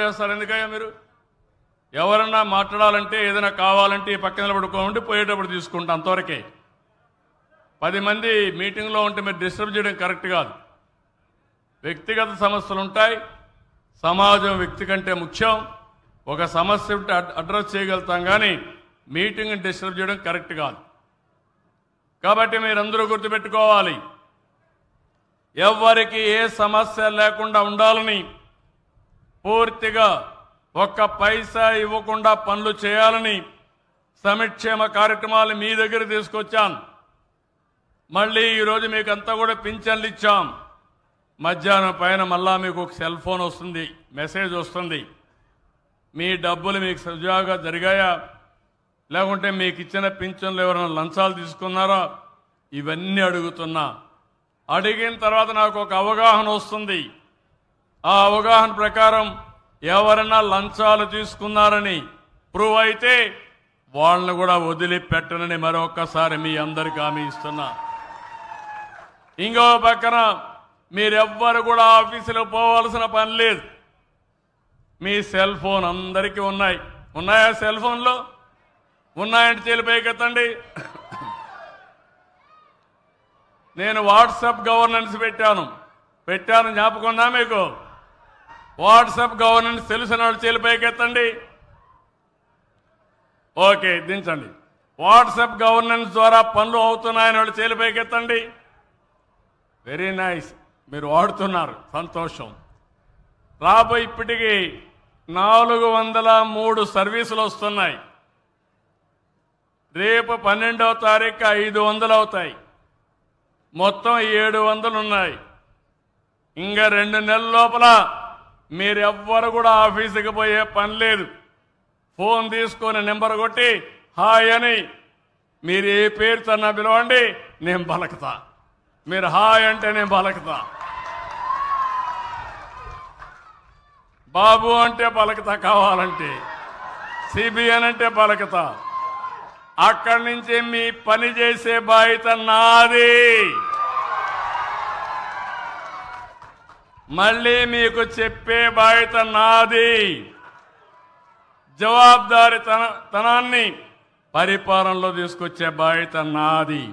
చేస్తారు ఎందుకయ్యా మీరు? ఎవరన్నా మాట్లాడాలంటే ఏదైనా కావాలంటే ఈ పక్కన నిలబడుకోండి, పోయేటప్పుడు తీసుకుంటా, అంతవరకే. 10 మంది మీటింగ్లో ఉంటే మీరు డిస్టర్బ్ చేయడం కరెక్ట్ కాదు. వ్యక్తిగత సమస్యలు ఉంటాయి, సమాజం వ్యక్తి కంటే ముఖ్యం. ఒక సమస్య ఉంటే అడ్రస్ చేయగలుగుతాం, కానీ మీటింగ్ని డిస్టర్బ్ చేయడం కరెక్ట్ కాదు. కాబట్టి మీరందరూ గుర్తుపెట్టుకోవాలి, ఎవరికి ఏ సమస్య లేకుండా ఉండాలని, పూర్తిగా ఒక్క పైసా ఇవ్వకుండా పనులు చేయాలని సంక్షేమ కార్యక్రమాలు మీ దగ్గర తీసుకొచ్చాను. మళ్ళీ ఈరోజు మీకు అంతా కూడా పింఛన్లు ఇచ్చాం. మధ్యాహ్నం పైన మళ్ళా మీకు ఒక సెల్ ఫోన్ వస్తుంది, మెసేజ్ వస్తుంది. మీ డబ్బులు మీకు సజావుగా జరిగాయా, లేకుంటే మీకు ఇచ్చిన పింఛన్లు ఎవరైనా లంచాలు తీసుకున్నారా, ఇవన్నీ అడుగుతున్నా. అడిగిన తర్వాత నాకు ఒక అవగాహన వస్తుంది. ఆ అవగాహన ప్రకారం ఎవరైనా లంచాలు తీసుకున్నారని ప్రూవ్ అయితే వాళ్ళని కూడా వదిలిపెట్టనని మరొక్కసారి మీ అందరికీ హామీ ఇస్తున్నా. ఇంకో పక్కన మీరెవ్వరు కూడా ఆఫీసులో పోవాల్సిన పని లేదు. మీ సెల్ ఫోన్ అందరికీ ఉన్నాయా? సెల్ ఫోన్లో ఉన్నాయంటే చేలిపైకెత్తండి. నేను వాట్సాప్ గవర్నెన్స్ పెట్టాను, జ్ఞాపకం ఉందా మీకు? వాట్సాప్ గవర్నెన్స్ తెలిసిన వాళ్ళు చేలిపైకెత్తండి. ఓకే, దించండి. వాట్సాప్ గవర్నెన్స్ ద్వారా పనులు అవుతున్నాయని వాళ్ళు చేలిపైకెత్తండి. వెరీ నైస్, మీరు వాడుతున్నారు, సంతోషం. రాబోయే ఇప్పటికీ 403 సర్వీసులు వస్తున్నాయి. రేపు 12వ తారీఖు 500 అవుతాయి. మొత్తం 700 ఉన్నాయి. ఇంకా 2 నెలల లోపల మీరెవ్వరు కూడా ఆఫీసుకి పోయే పని లేదు. ఫోన్ తీసుకొని నెంబర్ కొట్టి హాయ్ అని మీరు ఏ పేరుతోన్నా పిలవండి, నేను పలకతా. మీరు హాయ్ అంటే నేను పలకతా, బాబు అంటే పలకతా, కావాలంటే సిబిఎన్ అంటే పలకతా. అక్కడి నుంచి మీ పని చేసే బాధ్యత నాది. మళ్ళీ మీకు చెప్పే బాధ్యత నాది. జవాబుదారీతనాన్ని పరిపాలనలో తీసుకొచ్చే బాధ్యత నాది.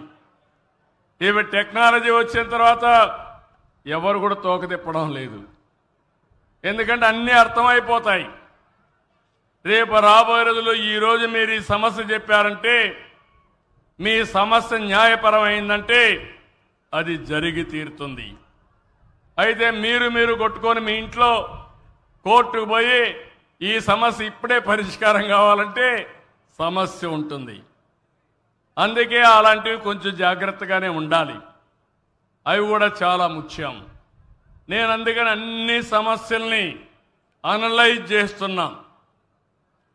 ఇవి టెక్నాలజీ వచ్చిన తర్వాత ఎవరు కూడా తోక తిప్పడం లేదు, ఎందుకంటే అన్నీ అర్థమైపోతాయి. రేపు రాబోయే రోజుల్లో ఈరోజు మీరు ఈ సమస్య చెప్పారంటే, మీ సమస్య న్యాయపరమైందంటే అది జరిగి తీరుతుంది. అయితే మీరు కొట్టుకొని మీ ఇంట్లో కోర్టుకు పోయి ఈ సమస్య ఇప్పుడే పరిష్కారం కావాలంటే సమస్య ఉంటుంది. అందుకే అలాంటివి కొంచెం జాగ్రత్తగానే ఉండాలి. అవి కూడా చాలా ముఖ్యం. నేను అందుకని అన్ని సమస్యల్ని అనలైజ్ చేస్తున్నా.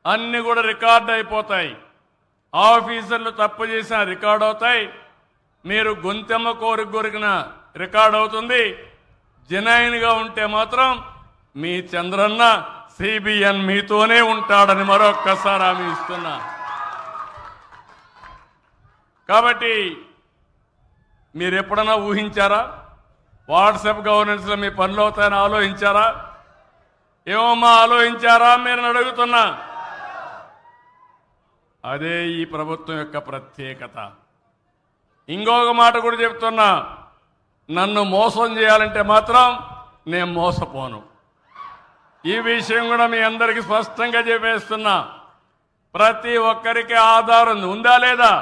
అన్నీ కూడా రికార్డ్ అయిపోతాయి. ఆఫీసర్లు తప్పు చేసిన రికార్డ్ అవుతాయి. మీరు గొంతెమ్మ కోరిన రికార్డ్ అవుతుంది. జెన్యూన్గా ఉంటే మాత్రం మీ చంద్రన్న సిబిఎన్ మీతోనే ఉంటాడని మరొక్కసారి హామీ ఇస్తున్నా. కాబట్టి మీరు ఎప్పుడన్నా ఊహించారా వాట్సాప్ గవర్నెన్స్లో మీ పనులు అవుతాయని ఆలోచించారా? ఏమమ్మా ఆలోచించారా మీరు అడుగుతున్నా. అదే ఈ ప్రభుత్వం యొక్క ప్రత్యేకత. ఇంకొక మాట కూడా చెప్తున్నా, నన్ను మోసం చేయాలంటే మాత్రం నేను మోసపోను. ఈ విషయం కూడా మీ అందరికీ స్పష్టంగా చెప్పేస్తున్నా. ప్రతి ఒక్కరికి ఆధారం ఉందా లేదా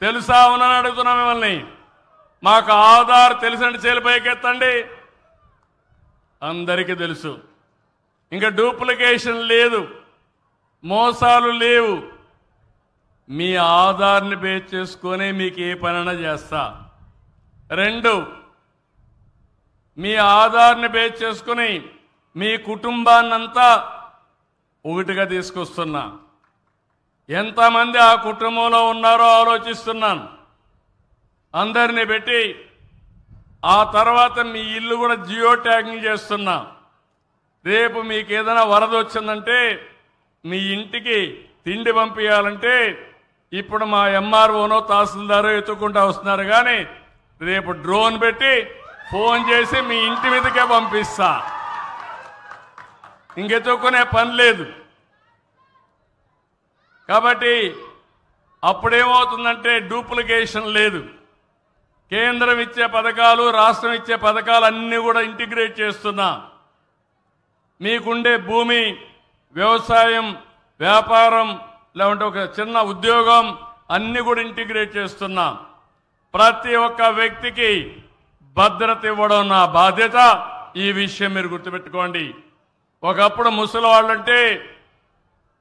తెలుసా? అవునని అడుగుతున్నా మిమ్మల్ని. మాకు ఆధార్ తెలిసిన చేలిపైకెత్తండి. అందరికీ తెలుసు. ఇంకా డూప్లికేషన్ లేదు, మోసాలు లేవు. మీ ఆధార్ని బేస్ చేసుకొని మీకు ఏ పనైనా చేస్తా. 2, మీ ఆధార్ని బేస్ చేసుకుని మీ కుటుంబాన్నంతా ఒకటిగా తీసుకొస్తున్నా. ఎంతమంది ఆ కుటుంబంలో ఉన్నారో ఆలోచిస్తున్నాను. అందరినీ పెట్టి ఆ తర్వాత మీ ఇల్లు కూడా జియో ట్యాగింగ్ చేస్తున్నా. రేపు మీకు ఏదైనా వరద వచ్చిందంటే మీ ఇంటికి తిండి పంపించాలంటే ఇప్పుడు మా ఎంఆర్ఓనో తహసీల్దారో ఎత్తుకుంటూ వస్తున్నారు, కానీ రేపు డ్రోన్ పెట్టి ఫోన్ చేసి మీ ఇంటి మీదకే పంపిస్తా. ఇంకెత్తుకునే పని లేదు. కాబట్టి అప్పుడేమవుతుందంటే డూప్లికేషన్ లేదు. కేంద్రం ఇచ్చే పథకాలు, రాష్ట్రం ఇచ్చే పథకాలు అన్నీ కూడా ఇంటిగ్రేట్ చేస్తున్నా. మీకుండే భూమి, వ్యవసాయం, వ్యాపారం, లేకుంటే ఒక చిన్న ఉద్యోగం అన్నీ కూడా ఇంటిగ్రేట్ చేస్తున్నా. ప్రతి ఒక్క వ్యక్తికి భద్రత ఇవ్వడం నా బాధ్యత. ఈ విషయం మీరు గుర్తుపెట్టుకోండి. ఒకప్పుడు ముసలి వాళ్ళంటే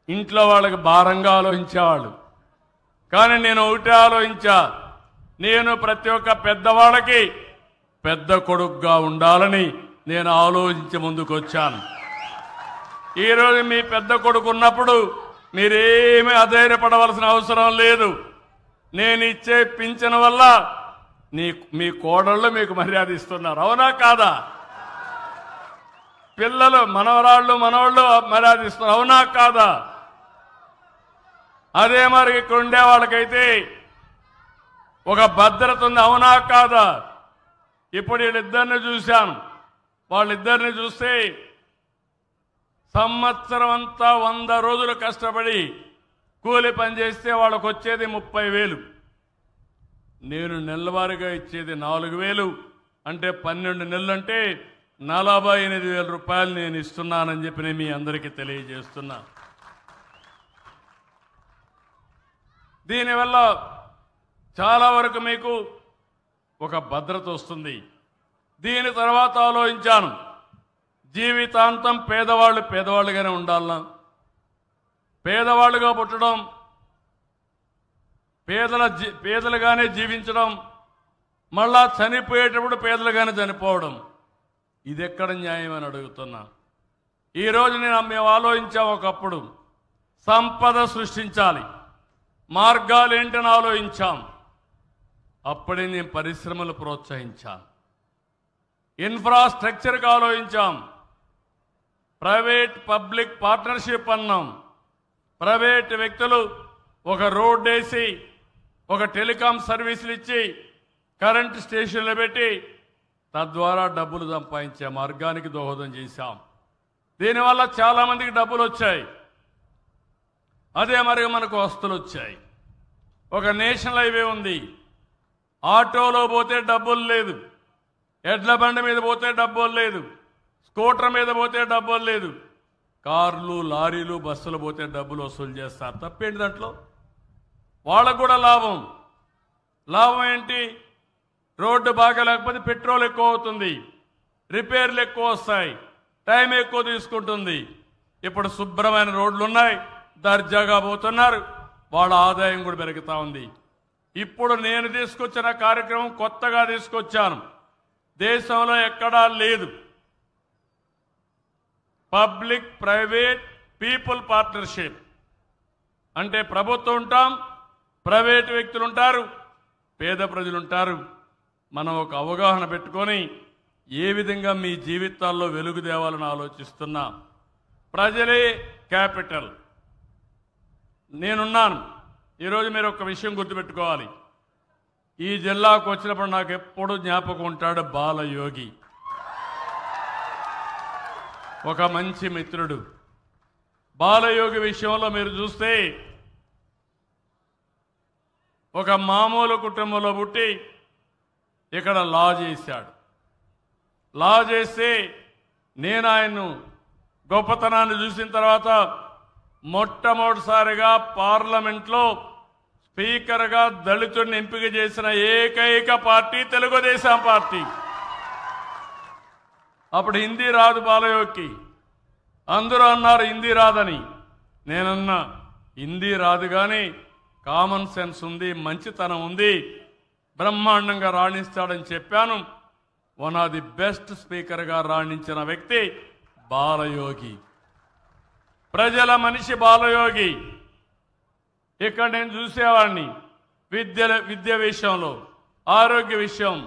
ఇంట్లో వాళ్ళకి భారంగా ఆలోచించేవాళ్ళు. కానీ నేను ఒకటే ఆలోచించా, నేను ప్రతి ఒక్క పెద్దవాళ్ళకి పెద్ద కొడుకుగా ఉండాలని నేను ఆలోచించి ముందుకు వచ్చాను. ఈరోజు మీ పెద్ద కొడుకు ఉన్నప్పుడు మీరేమీ అధైర్యపడవలసిన అవసరం లేదు. నేను ఇచ్చే పింఛన్ వల్ల మీ కోడళ్ళు మీకు మర్యాద ఇస్తున్నారు. అవునా కాదా? పిల్లలు, మనవరాళ్ళు, మనవాళ్ళు మర్యాద ఇస్తున్నారు. అవునా కాదా? అదే మరి ఇక్కడ ఉండే వాళ్ళకైతే ఒక భద్రత ఉంది. అవునా కాదా? ఇప్పుడు వీళ్ళిద్దరిని చూశాను. వాళ్ళిద్దరిని చూస్తే సంవత్సరం అంతా 100 రోజులు కష్టపడి కూలి పని చేస్తే వాళ్ళకు వచ్చేది 30,000. నేను నెలవారీగా ఇచ్చేది 4,000. అంటే 12 నెలలంటే 48,000 రూపాయలు నేను ఇస్తున్నానని చెప్పి నేను మీ అందరికీ తెలియజేస్తున్నా. దీనివల్ల చాలా వరకు మీకు ఒక భద్రత వస్తుంది. దీని తర్వాత ఆలోచించాను, జీవితాంతం పేదవాళ్ళుగానే ఉండాలన్నా, పేదవాళ్ళుగా పుట్టడం, పేదలుగానే జీవించడం, మళ్ళా చనిపోయేటప్పుడు పేదలుగానే చనిపోవడం, ఇది ఎక్కడ న్యాయం అని అడుగుతున్నా. ఈరోజు మేము ఆలోచించాం, ఒకప్పుడు సంపద సృష్టించాలి, మార్గాలు ఏంటని ఆలోచించాం. అప్పుడే నేను పరిశ్రమలు ప్రోత్సహించాను, ఇన్ఫ్రాస్ట్రక్చర్కి ఆలోచించాం, ప్రైవేట్ పబ్లిక్ పార్ట్నర్షిప్ అన్నాం. ప్రైవేట్ వ్యక్తులు ఒక రోడ్ వేసి, ఒక టెలికాం సర్వీసులు ఇచ్చి, కరెంట్ స్టేషన్లు పెట్టి తద్వారా డబ్బులు సంపాదించే మార్గానికి దోహదం చేశాం. దీనివల్ల చాలామందికి డబ్బులు వచ్చాయి. అదే మరి మనకు వస్తువులు వచ్చాయి. ఒక నేషనల్ హైవే ఉంది, ఆటోలో పోతే డబ్బులు లేదు, ఎడ్ల బండి మీద పోతే డబ్బులు లేదు, స్కూటర్ మీద పోతే డబ్బులు లేదు, కార్లు, లారీలు, బస్సులు పోతే డబ్బులు వసూలు చేస్తారు. తప్పేంటి దాంట్లో? వాళ్ళకు కూడా లాభం. లాభం ఏంటి? రోడ్డు బాగా లేకపోతే పెట్రోల్ ఎక్కువ అవుతుంది, రిపేర్లు ఎక్కువ వస్తాయి, టైం ఎక్కువ తీసుకుంటుంది. ఇప్పుడు శుభ్రమైన రోడ్లు ఉన్నాయి, దర్జాగా పోతున్నారు, వాళ్ళ ఆదాయం కూడా పెరుగుతూ ఉంది. ఇప్పుడు నేను తీసుకొచ్చిన కార్యక్రమం కొత్తగా తీసుకొచ్చాను, దేశంలో ఎక్కడా లేదు. Public private people partnership. అంటే ప్రభుత్వం ఉంటాం, ప్రైవేట్ వ్యక్తులు ఉంటారు, పేద ప్రజలు ఉంటారు. మనం ఒక అవగాహన పెట్టుకొని ఏ విధంగా మీ జీవితాల్లో వెలుగు తేవాలని ఆలోచిస్తున్నా. ప్రజలే క్యాపిటల్. నేనున్నాను. ఈరోజు మీరు ఒక విషయం గుర్తుపెట్టుకోవాలి. ఈ జిల్లాకు వచ్చినప్పుడు నాకు ఎప్పుడు జ్ఞాపకం ఉంటాడు బాలయోగి, ఒక మంచి మిత్రుడు. బాలయోగి విషయంలో మీరు చూస్తే ఒక మామూలు కుటుంబంలో పుట్టి ఇక్కడ లా చేశాడు. లా చేస్తే నేను ఆయన్ను గొప్పతనాన్ని చూసిన తర్వాత మొట్టమొదటిసారిగా పార్లమెంట్లో స్పీకర్గా దళితుడిని ఎంపిక చేసిన ఏకైక పార్టీ తెలుగుదేశం పార్టీ. అప్పుడు హిందీ రాదు బాలయోగికి. అందరూ అన్నారు హిందీ రాదని. నేనన్నా హిందీ రాదు కానీ కామన్ సెన్స్ ఉంది, మంచితనం ఉంది, బ్రహ్మాండంగా రాణిస్తాడని చెప్పాను. వన్ ఆఫ్ ది బెస్ట్ స్పీకర్గా రాణించిన వ్యక్తి బాలయోగి. ప్రజల మనిషి బాలయోగి. ఇక్కడ నేను చూసేవాడిని విద్య విషయంలో, ఆరోగ్య విషయం,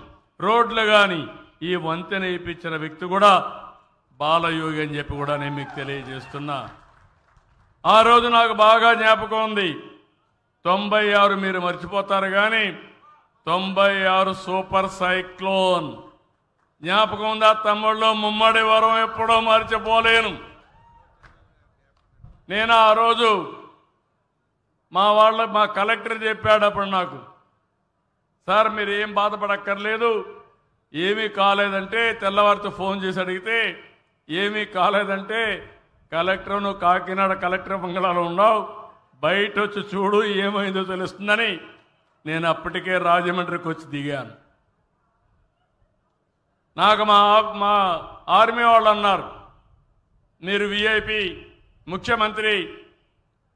రోడ్లు కానీ ఈ వంతెన ఇప్పించిన వ్యక్తి కూడా బాలయోగి అని చెప్పి కూడా నేను మీకు తెలియజేస్తున్నా. ఆ రోజు నాకు బాగా జ్ఞాపకం ఉంది. 96 మీరు మర్చిపోతారు కానీ 96 సూపర్ సైక్లోన్ జ్ఞాపకం ఉందా తమ్ముళ్ళు? ముమ్మడి వరం ఎప్పుడో మర్చిపోలేను. నేను ఆ రోజు మా కలెక్టర్ చెప్పాడు అప్పుడు నాకు, సార్ మీరు ఏం బాధపడక్కర్లేదు, ఏమీ కాలేదంటే తెల్లవారితో ఫోన్ చేసి అడిగితే ఏమీ కాలేదంటే కలెక్టర్ నువ్వు కాకినాడ కలెక్టర్ బంగ్లాలో ఉన్నావు, బయట వచ్చి చూడు ఏమైందో తెలుస్తుందని నేను అప్పటికే రాజమండ్రికి వచ్చి దిగాను. నాకు మా ఆర్మీ వాళ్ళు అన్నారు, మీరు విఐపి ముఖ్యమంత్రి,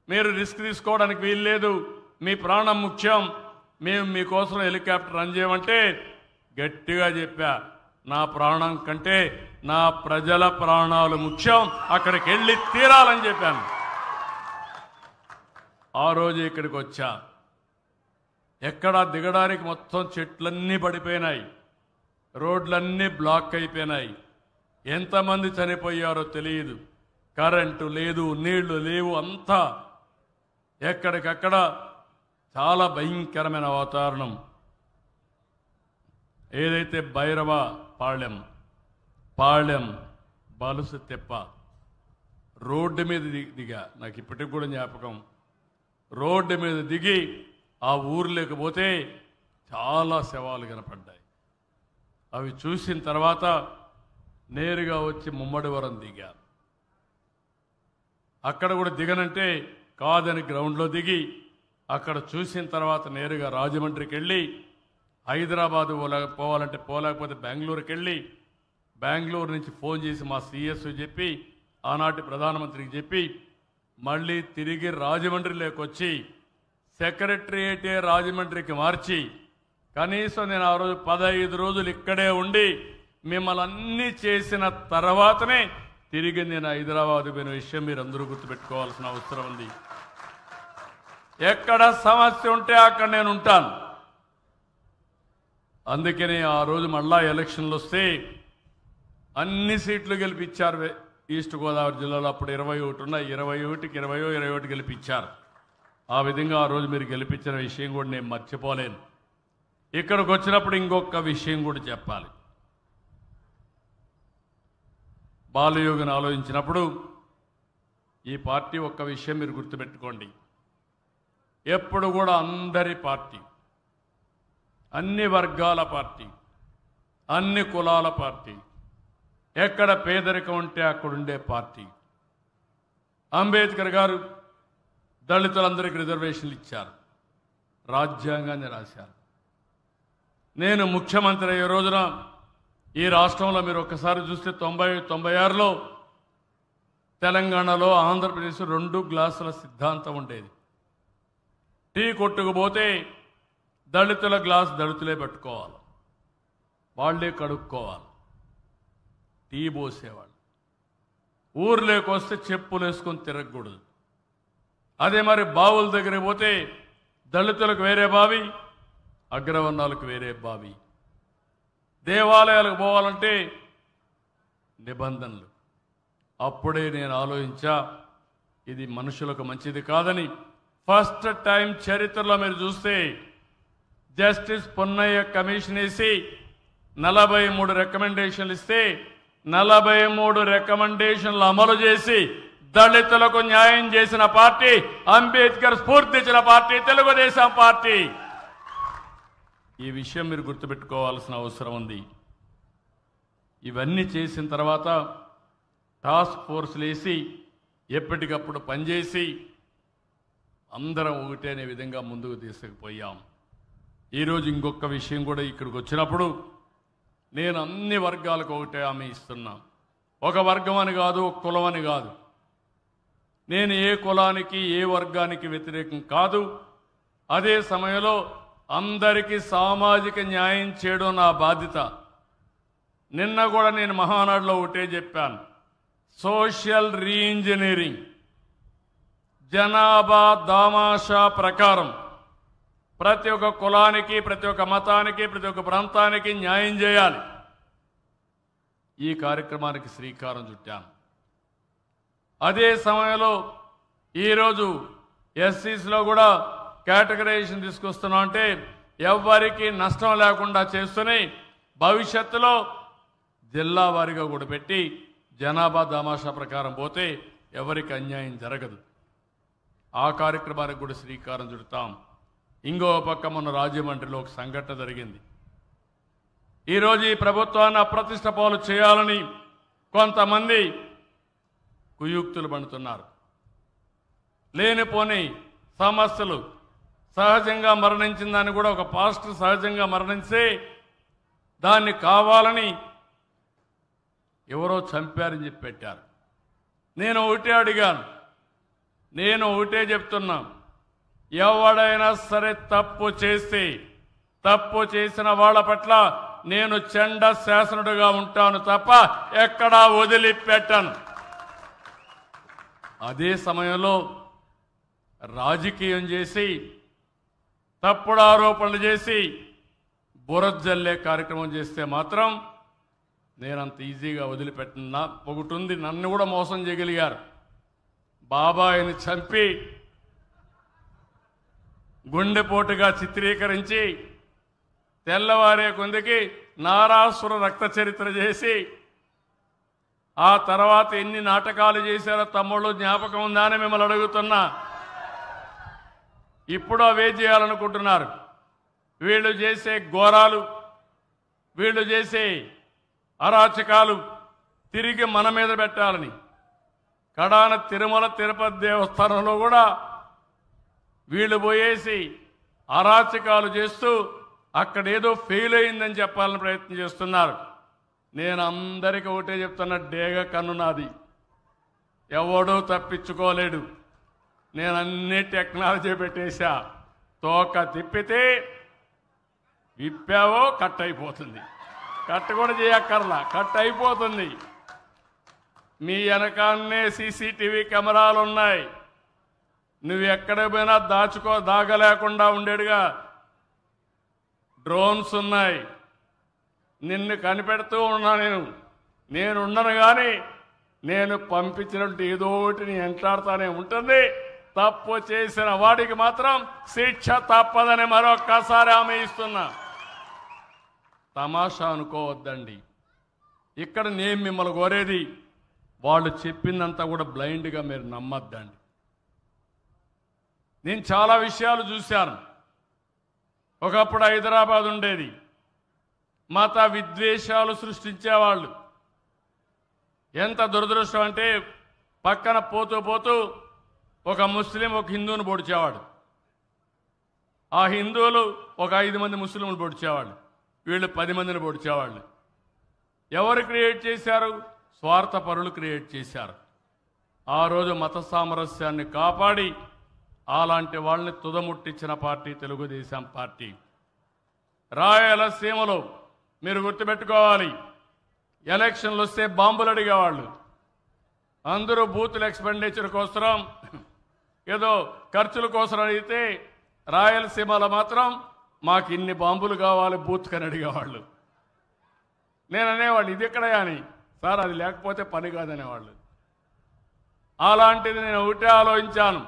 మీరు రిస్క్ తీసుకోవడానికి వీల్లేదు, మీ ప్రాణం ముఖ్యం, మేము మీకోసం హెలికాప్టర్ రన్ చేయమంటే గట్టిగా చెప్పా, నా ప్రాణం కంటే నా ప్రజల ప్రాణాలు ముఖ్యం, అక్కడికి వెళ్ళి తీరాలని చెప్పాను. ఆ రోజు ఇక్కడికి వచ్చా, ఎక్కడా దిగడానికి మొత్తం చెట్లన్నీ పడిపోయినాయి, రోడ్లన్నీ బ్లాక్ అయిపోయినాయి, ఎంతమంది చనిపోయారో తెలియదు, కరెంటు లేదు, నీళ్లు లేవు, అంతా ఎక్కడికక్కడ చాలా భయంకరమైన వాతావరణం. ఏదైతే భైరవ పాళ్యం బలుసు తెప్ప రోడ్డు మీద దిగా, నాకు ఇప్పటికి కూడా జ్ఞాపకం. రోడ్డు మీద దిగి ఆ ఊర్లోకి పోతే చాలా శవాలు కనపడ్డాయి. అవి చూసిన తర్వాత నేరుగా వచ్చి ముమ్మడివరం దిగా. అక్కడ కూడా దిగనంటే కాదని గ్రౌండ్లో దిగి అక్కడ చూసిన తర్వాత నేరుగా రాజమండ్రికి వెళ్ళి హైదరాబాదు పోవాలంటే పోలేకపోతే బెంగళూరుకి వెళ్ళి బెంగళూరు నుంచి ఫోన్ చేసి మా సిఎస్ చెప్పి ఆనాటి ప్రధానమంత్రికి చెప్పి మళ్ళీ తిరిగి రాజమండ్రిలోకి వచ్చి సెక్రటరియేటే రాజమండ్రికి మార్చి కనీసం నేను ఆ రోజు 15 రోజులు ఇక్కడే ఉండి మిమ్మల్ని అన్నీ చేసిన తర్వాతనే తిరిగి నేను హైదరాబాద్ పోయిన విషయం మీరు అందరూ గుర్తుపెట్టుకోవాల్సిన అవసరం ఉంది. ఎక్కడ సమస్య ఉంటే అక్కడ నేను ఉంటాను. అందుకనే ఆ రోజు మళ్ళా ఎలక్షన్లు వస్తే అన్ని సీట్లు గెలిపించారు ఈస్ట్ గోదావరి జిల్లాలో. అప్పుడు 21 ఉన్నాయి, 21కి 21 గెలిపించారు. ఆ విధంగా ఆ రోజు మీరు గెలిపించిన విషయం కూడా నేను మర్చిపోలేను. ఇక్కడికి వచ్చినప్పుడు ఇంకొక విషయం కూడా చెప్పాలి. బాలయోగిని ఆలోచించినప్పుడు ఈ పార్టీ ఒక్క విషయం మీరు గుర్తుపెట్టుకోండి, ఎప్పుడు కూడా అందరి పార్టీ, అన్ని వర్గాల పార్టీ, అన్ని కులాల పార్టీ, ఎక్కడ పేదరికం ఉంటే అక్కడుండే పార్టీ. అంబేద్కర్ గారు దళితులందరికీ రిజర్వేషన్లు ఇచ్చారు, రాజ్యాంగాన్ని రాశారు. నేను ముఖ్యమంత్రి అయ్యే రోజున ఈ రాష్ట్రంలో మీరు ఒక్కసారి చూస్తే 96లో తెలంగాణలో ఆంధ్రప్రదేశ్ 2 గ్లాసుల సిద్ధాంతం ఉండేది. టీ కొట్టుకుపోతే దళితుల గ్లాస్ దళితులే పెట్టుకోవాలి, వాళ్ళే కడుక్కోవాలి, టీ పోసేవాళ్ళు. ఊర్లోకి వస్తే చెప్పులు వేసుకొని తిరగకూడదు. అదే మరి బావుల దగ్గరికి పోతే దళితులకు వేరే బావి, అగ్రవర్ణాలకు వేరే బావి. దేవాలయాలకు పోవాలంటే నిబంధనలు. అప్పుడే నేను ఆలోచించా ఇది మనుషులకు మంచిది కాదని. ఫస్ట్ టైం చరిత్రలో మీరు చూస్తే జస్టిస్ పొన్నయ్య కమిషన్ వేసి 43 రికమెండేషన్లు ఇస్తే 43 రికమెండేషన్లు అమలు చేసి దళితులకు న్యాయం చేసిన పార్టీ అంబేద్కర్ స్ఫూర్తించిన పార్టీ తెలుగుదేశం పార్టీ. ఈ విషయం మీరు గుర్తుపెట్టుకోవాల్సిన అవసరం ఉంది. ఇవన్నీ చేసిన తర్వాత టాస్క్ ఫోర్స్లు వేసి ఎప్పటికప్పుడు పనిచేసి అందరం ఒకటే అనే విధంగా ముందుకు తీసుకుపోయాం. ఈరోజు ఇంకొక విషయం కూడా ఇక్కడికి వచ్చినప్పుడు నేను అన్ని వర్గాలకు ఒకటే హామీ ఇస్తున్నా. ఒక వర్గం అని కాదు, ఒక కులం అని కాదు. నేను ఏ కులానికి ఏ వర్గానికి వ్యతిరేకం కాదు. అదే సమయంలో అందరికీ సామాజిక న్యాయం చేయడం నా బాధ్యత. నిన్న కూడా నేను మహానాడులో ఒకటే చెప్పాను, సోషల్ రీఇంజనీరింగ్, జనాభా దామాషా ప్రకారం ప్రతి ఒక్క కులానికి, ప్రతి ఒక్క మతానికి, ప్రతి ఒక్క ప్రాంతానికి న్యాయం చేయాలి. ఈ కార్యక్రమానికి శ్రీకారం చుట్టాను. అదే సమయంలో ఈరోజు ఎస్సీస్లో కూడా కేటగరైజేషన్ తీసుకొస్తున్నాం. అంటే ఎవ్వరికి నష్టం లేకుండా చేస్తూనే భవిష్యత్తులో జిల్లా వారీగా కూడా పెట్టి జనాభా దామాషా ప్రకారం పోతే ఎవరికి అన్యాయం జరగదు. ఆ కార్యక్రమానికి కూడా శ్రీకారం చుడతాం. ఇంకో పక్క మొన్న రాజమండ్రిలో ఒక సంఘటన జరిగింది. ఈరోజు ఈ ప్రభుత్వాన్ని అప్రతిష్ట పాలు చేయాలని కొంతమంది కుయుక్తులు పడుతున్నారు. లేనిపోని సమస్యలు, సహజంగా మరణించిందని కూడా ఒక పాస్టర్ సహజంగా మరణించి దాన్ని కావాలని ఎవరో చంపారని చెప్పి పెట్టారు. నేను ఒకటే అడిగాను, నేను ఒకటే చెప్తున్నా, ఎవడైనా సరే తప్పు చేసిన వాళ్ళ పట్ల నేను చెండ శాసనుడిగా ఉంటాను తప్ప ఎక్కడా వదిలిపెట్టను. అదే సమయంలో రాజకీయం చేసి తప్పుడు ఆరోపణలు చేసి బురజల్లే కార్యక్రమం చేస్తే మాత్రం నేనంత ఈజీగా వదిలిపెట్టినా. ఒకటి ఉంది, నన్ను కూడా మోసం చేయగలిగారు. బాబాయిని చంపి గుండెపోటుగా చిత్రీకరించి తెల్లవారే కొందికి నారాసుర రక్త చరిత్ర చేసి ఆ తర్వాత ఎన్ని నాటకాలు చేశారో తమ్ముళ్ళు జ్ఞాపకం ఉందా అని మిమ్మల్ని అడుగుతున్నా. ఇప్పుడు అవే చేయాలనుకుంటున్నారు. వీళ్ళు చేసే ఘోరాలు, వీళ్ళు చేసే అరాచకాలు తిరిగి మన మీద పెట్టాలని కడాన తిరుమల తిరుపతి దేవస్థానంలో కూడా వీళ్ళు పోయేసి అరాచకాలు చేస్తూ అక్కడ ఏదో ఫెయిల్ అయిందని చెప్పాలని ప్రయత్నం చేస్తున్నారు. నేను అందరికీ ఒకటే చెప్తున్నా, డేగ కన్ను నాది, ఎవడూ తప్పించుకోలేడు. నేను అన్ని టెక్నాలజీ పెట్టేశా. తోక తిప్పితే విప్పావో కట్ అయిపోతుంది, కట్ కూడా చేయక్కర్లా, కట్ అయిపోతుంది. మీ వెనకాన్నే సీసీటీవీ కెమెరాలు ఉన్నాయి. నువ్వు ఎక్కడ పోయినా దాగలేకుండా ఉండేడుగా డ్రోన్స్ ఉన్నాయి. నిన్ను కనిపెడుతూ ఉన్నా. నేను ఉండను కానీ నేను పంపించినట్టు ఏదో ఒకటి నీ వెంటాడుతూనే ఉంటుంది. తప్పు చేసిన వాడికి మాత్రం శిక్ష తప్పదని మరొక్కసారి హామీ ఇస్తున్నా. తమాషా అనుకోవద్దండి. ఇక్కడ నేను మిమ్మల్ని కోరేది, వాళ్ళు చెప్పిందంతా కూడా బ్లైండ్గా మీరు నమ్మద్దండి. నేను చాలా విషయాలు చూశాను. ఒకప్పుడు హైదరాబాద్ ఉండేది, మత విద్వేషాలు సృష్టించేవాళ్ళు. ఎంత దురదృష్టం అంటే పక్కన పోతూ పోతూ ఒక ముస్లిం ఒక హిందువుని పొడిచేవాడు. ఆ హిందువులు ఒక 5 మంది ముస్లింలు పొడిచేవాళ్ళు. వీళ్ళు 10 మందిని పొడిచేవాళ్ళు. ఎవరు క్రియేట్ చేశారు? స్వార్థపరులు క్రియేట్ చేశారు. ఆ రోజు మత సామరస్యాన్ని కాపాడి అలాంటి వాళ్ళని తుదముట్టించిన పార్టీ తెలుగుదేశం పార్టీ. రాయలసీమలో మీరు గుర్తుపెట్టుకోవాలి, ఎలక్షన్లు వస్తే బాంబులు అడిగేవాళ్ళు. అందరూ బూతుల ఎక్స్పెండిచర్ కోసం ఏదో ఖర్చుల కోసం అడిగితే రాయలసీమలో మాత్రం మాకు ఇన్ని బాంబులు కావాలి బూత్కి అని అడిగేవాళ్ళు. నేను అనేవాళ్ళు, ఇది ఎక్కడయా అని. సార్ అది లేకపోతే పని కాదనేవాళ్ళు. అలాంటిది నేను ఒకటే ఆలోచించాను,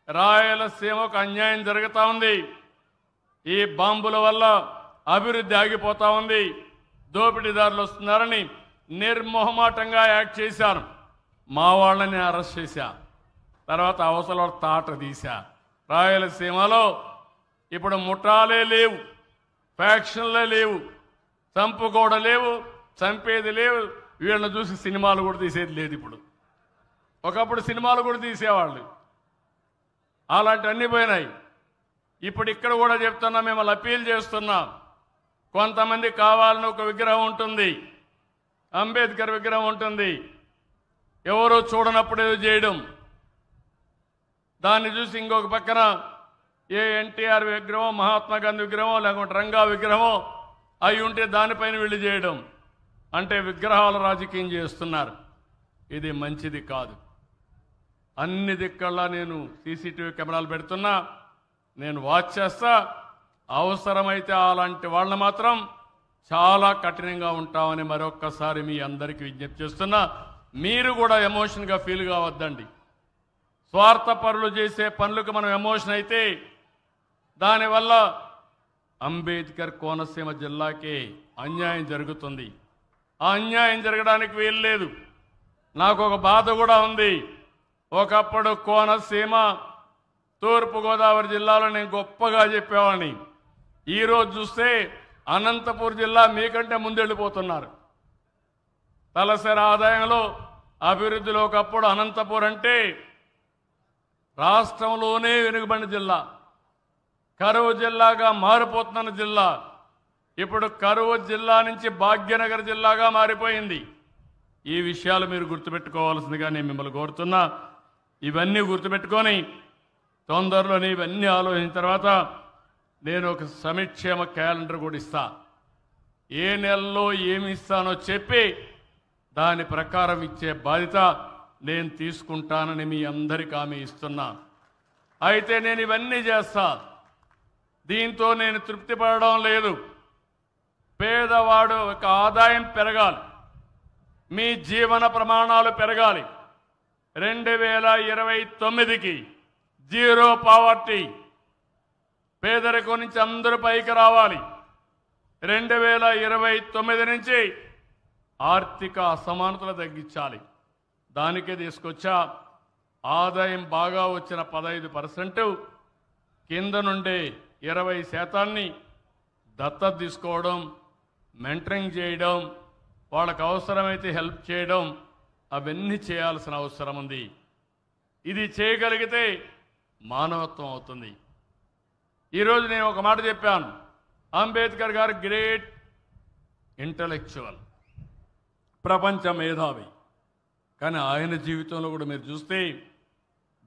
రాయలసీమకు అన్యాయం జరుగుతూ ఉంది. ఈ బాంబుల వల్ల అభివృద్ధి ఆగిపోతూ ఉంది, దోపిడీదారులు వస్తున్నారని నిర్మోహమాటంగా యాక్ట్ చేశాను. మా వాళ్ళని అరెస్ట్ చేశా. తర్వాత అవసరం తాట తీశా. రాయలసీమలో ఇప్పుడు ముఠాలే లేవు, ఫ్యాక్షన్లే లేవు, చంపుకోవడం లేవు, చంపేది లేవు. వీళ్ళని చూసి సినిమాలు కూడా తీసేది లేదు. ఇప్పుడు ఒకప్పుడు సినిమాలు కూడా తీసేవాళ్ళు. అలాంటివన్నీ పోయినాయి. ఇప్పుడు ఇక్కడ కూడా చెప్తున్నా, మిమ్మల్ని అప్పీల్ చేస్తున్నాం. కొంతమంది కావాలని ఒక విగ్రహం ఉంటుంది, అంబేద్కర్ విగ్రహం ఉంటుంది, ఎవరో చూడనప్పుడు ఏదో చేయడం, దాన్ని చూసి ఇంకొక పక్కన ఏ ఎన్టీఆర్ విగ్రహం, మహాత్మా గాంధీ విగ్రహం, లేకుంటే రంగా విగ్రహం అవి ఉంటే దానిపైన వీళ్ళు చేయడం. అంటే విగ్రహాల రాజకీయం చేస్తున్నారు. ఇది మంచిది కాదు. అన్ని దిక్కల్లా నేను సీసీటీవీ కెమెరాలు పెడుతున్నా, నేను వాచ్ చేస్తా. అవసరమైతే అలాంటి వాళ్ళని మాత్రం చాలా కఠినంగా ఉంటామని మరొక్కసారి మీ అందరికీ విజ్ఞప్తి చేస్తున్నా. మీరు కూడా ఎమోషన్గా ఫీల్ కావద్దండి. స్వార్థపరులు చేసే పనులకు మనం ఎమోషన్ అయితే దానివల్ల అంబేద్కర్ కోనసీమ జిల్లాకే అన్యాయం జరుగుతుంది. ఆ అన్యాయం జరగడానికి వీల్లేదు. నాకు ఒక బాధ కూడా ఉంది. ఒకప్పుడు కోనసీమ తూర్పుగోదావరి జిల్లాలో నేను గొప్పగా చెప్పేవాడిని. ఈరోజు చూస్తే అనంతపూర్ జిల్లా మీకంటే ముందెళ్ళిపోతున్నారు. తలసరి ఆదాయంలో అభివృద్ధిలో ఒకప్పుడు అనంతపూర్ అంటే రాష్ట్రంలోనే వెనుకబడిన జిల్లా, కరువు జిల్లాగా మారిపోతున్న జిల్లా. ఇప్పుడు కరువు జిల్లా నుంచి భాగ్యనగర్ జిల్లాగా మారిపోయింది. ఈ విషయాలు మీరు గుర్తుపెట్టుకోవాల్సిందిగా నేను మిమ్మల్ని కోరుతున్నా. ఇవన్నీ గుర్తుపెట్టుకొని తొందరలోనే ఇవన్నీ ఆలోచించిన తర్వాత నేను ఒక సంక్షేమ క్యాలెండర్ కూడా ఇస్తా. ఏ నెలలో ఏమి ఇస్తానో చెప్పి దాని ప్రకారం ఇచ్చే బాధ్యత నేను తీసుకుంటానని మీ అందరికీ హామీ ఇస్తున్నా. అయితే నేను ఇవన్నీ చేస్తా. దీంతో నేను తృప్తి పడడం లేదు. పేదవాడు ఒక ఆదాయం పెరగాలి, మీ జీవన ప్రమాణాలు పెరగాలి. 2029కి జీరో పావర్టీ, పేదరికం నుంచి అందరూ పైకి రావాలి. 2029 నుంచి ఆర్థిక అసమానతలు తగ్గించాలి. దానికే తీసుకొచ్చా. ఆదాయం బాగా వచ్చిన 15% కింద నుండే 20% దత్తత తీసుకోవడం, మెంటరింగ్ చేయడం, వాళ్ళకు అవసరమైతే హెల్ప్ చేయడం, అవన్నీ చేయాల్సిన అవసరం ఉంది. ఇది చేయగలిగితే మానవత్వం అవుతుంది. ఈరోజు నేను ఒక మాట చెప్పాను. అంబేద్కర్ గారు గ్రేట్ ఇంటలెక్చువల్, ప్రపంచ మేధావి. కానీ ఆయన జీవితంలో కూడా మీరు చూస్తే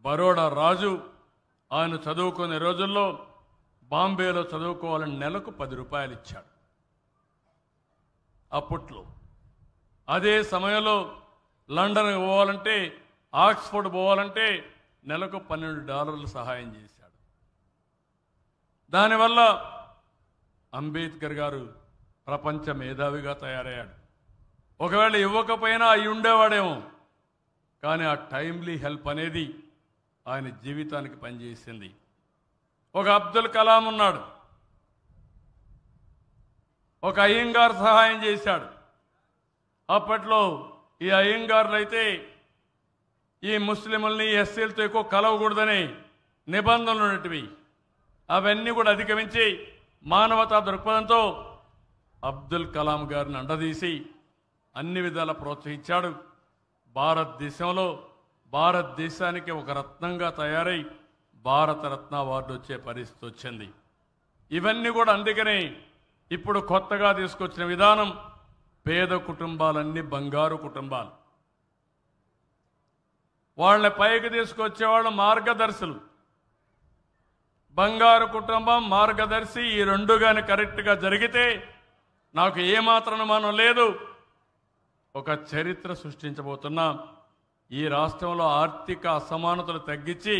బరోడా రాజు ఆయన చదువుకునే రోజుల్లో బాంబేలో చదువుకోవాలని నెలకు 10 రూపాయలు ఇచ్చాడు అప్పట్లో. అదే సమయంలో లండన్ పోవాలంటే, ఆక్స్ఫర్డ్ పోవాలంటే నెలకు $12 సహాయం చేశాడు. దానివల్ల అంబేద్కర్ గారు ప్రపంచ మేధావిగా తయారయ్యాడు. ఒకవేళ ఇవ్వకపోయినా అయి ఉండేవాడేమో, కానీ ఆ టైమ్లీ హెల్ప్ అనేది ఆయన జీవితానికి పనిచేసింది. ఒక అబ్దుల్ కలాం ఉన్నాడు, ఒక అయ్యంగార్ సహాయం చేశాడు. అప్పట్లో ఈ అయ్యంగార్లు అయితే ఈ ముస్లింలని ఎస్సీలతో ఎక్కువ కలవకూడదని నిబంధనలు ఉన్నటివి. అవన్నీ కూడా అధిగమించి మానవతా దృక్పథంతో అబ్దుల్ కలాం గారిని అండదీసి అన్ని విధాలా ప్రోత్సహించాడు. భారతదేశానికి ఒక రత్నంగా తయారై భారతరత్న అవార్డు వచ్చే పరిస్థితి వచ్చింది. ఇవన్నీ కూడా అందుకనే ఇప్పుడు కొత్తగా తీసుకొచ్చిన విధానం, పేద కుటుంబాలన్నీ బంగారు కుటుంబాలు. వాళ్ళని పైకి తీసుకొచ్చేవాళ్ళు మార్గదర్శులు. బంగారు కుటుంబం, మార్గదర్శి, ఈ రెండు కానీ కరెక్ట్గా జరిగితే నాకు ఏమాత్రం అనుమానం లేదు, ఒక చరిత్ర సృష్టించబోతున్నాం. ఈ రాష్ట్రంలో ఆర్థిక అసమానతలు తగ్గించి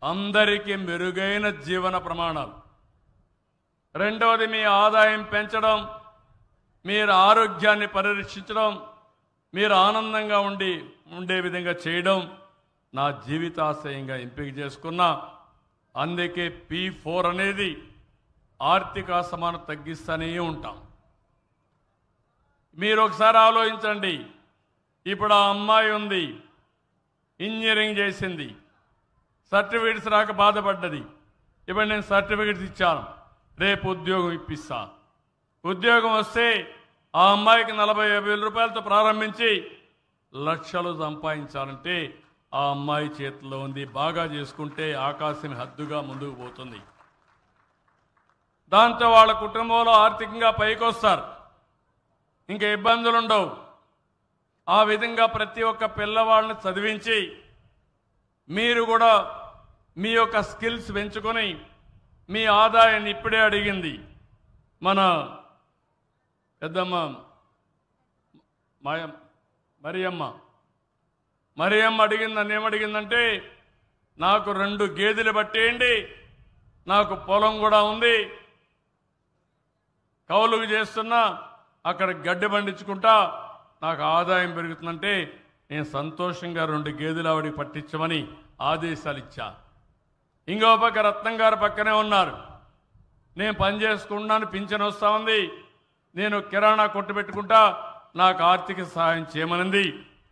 అందరికీ మెరుగైన జీవన ప్రమాణాలు. రెండవది మీ ఆదాయం పెంచడం, మీరు ఆరోగ్యాన్ని పరిరక్షించడం, మీరు ఆనందంగా ఉండే విధంగా చేయడం నా జీవితాశయంగా ఎంపిక చేసుకున్నా. అందుకే P4 అనేది ఆర్థిక అసమానత తగ్గిస్తూనే ఉంటాం. మీరు ఒకసారి ఆలోచించండి. ఇప్పుడు ఆ అమ్మాయి ఉంది, ఇంజనీరింగ్ చేసింది, సర్టిఫికెట్స్ రాక బాధపడ్డది. ఇప్పుడు నేను సర్టిఫికెట్స్ ఇచ్చాను, రేపు ఉద్యోగం ఇప్పిస్తా. ఉద్యోగం వస్తే ఆ అమ్మాయికి 40,000 రూపాయలతో ప్రారంభించి లక్షలు సంపాదించాలంటే ఆ అమ్మాయి చేతిలో ఉంది. బాగా చేసుకుంటే ఆకాశం హద్దుగా ముందుకు పోతుంది. దాంతో వాళ్ళ కుటుంబంలో ఆర్థికంగా పైకి వస్తారు, ఇంకా ఇబ్బందులు ఉండవు. ఆ విధంగా ప్రతి ఒక్క పిల్లవాళ్ళని చదివించి మీరు కూడా మీ యొక్క స్కిల్స్ పెంచుకొని మీ ఆదాయాన్ని ఇప్పుడే అడిగింది మన పెద్దమ్మ మరియమ్మ అడిగింది. నన్ను ఏమడిగిందంటే, నాకు 2 గేదెలు పట్టేయండి, నాకు పొలం కూడా ఉంది, కౌలుకు చేస్తున్నా, అక్కడ గడ్డి పండించుకుంటా, నాకు ఆదాయం పెరుగుతుందంటే నేను సంతోషంగా 2 గేదెలు ఆవిడికి పట్టించమని ఆదేశాలు ఇచ్చా. ఇంకో పక్క రత్నం గారు పక్కనే ఉన్నారు. నేను పని చేసుకుంటున్నాను, పింఛన్ వస్తూ ఉంది, నేను కిరాణా కొట్టు పెట్టుకుంటా, నాకు ఆర్థిక సహాయం చేయమనింది.